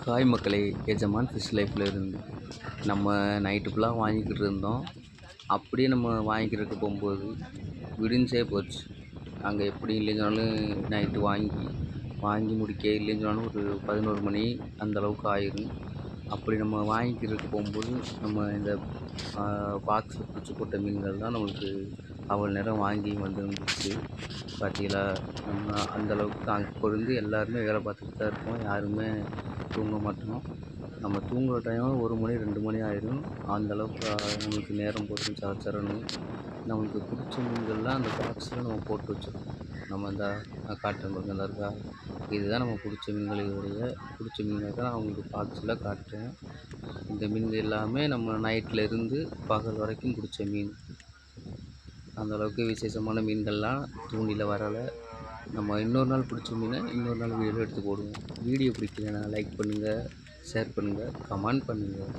Hi மக்களே, எஜமான் fish லைஃப்பில் இருந்து நம்ம நைட்டு ஃபுல்லாக வாங்கிக்கிட்டு இருந்தோம். அப்படியே நம்ம வாங்கிக்கிறதுக்கு போகும்போது விடிஞ்சே போச்சு. அங்கே எப்படி இல்லைனாலும் நைட்டு வாங்கி முடிக்க இல்லைனாலும் ஒரு 11 மணி அந்தளவுக்கு ஆயிரும். அப்படி நம்ம வாங்கிக்கிறதுக்கு போகும்போது நம்ம இந்த பாக்ஸில் பிடிச்சி போட்ட மீன்கள் தான் நம்மளுக்கு அவ்வளோ நேரம் வாங்கி வந்துருந்துச்சு. பார்த்தீங்களா, நம்ம அந்தளவுக்கு அப்போ இருந்து எல்லாருமே வேலை பார்த்துட்டு தான் இருப்போம். யாருமே தூங்க மாட்டோம். நம்ம தூங்குகிற டைம் 1 மணி 2 மணி ஆயிடும். அந்தளவுக்கு நம்மளுக்கு நேரம் போகும் சரச்சரன்னு. நம்மளுக்கு பிடிச்ச மீன்கள்லாம் அந்த பாக்ஸில் நம்ம போட்டு வச்சுருக்கோம். நம்ம இந்த காட்டுறேன் பாருங்க, இந்த இருக்கா, இதுதான் நம்ம பிடிச்ச மீன்கள். இதோடைய பிடிச்ச மீன்கள் தான் நான் உங்களுக்கு பாக்ஸில் காட்டுறேன். இந்த மீன்கள் எல்லாமே நம்ம நைட்டில் இருந்து பகல் வரைக்கும் பிடிச்ச மீன். அந்தளவுக்கு விசேஷமான மீன்கள்லாம் தூண்டில் வரலை. நம்ம இன்னொரு நாள் பிடிச்ச மீனை இன்னொரு நாள் வீடியோ எடுத்து போடுவோம். வீடியோ பிடிக்கலன்னா லைக் பண்ணுங்கள், ஷேர் பண்ணுங்கள், கமெண்ட் பண்ணுங்கள்.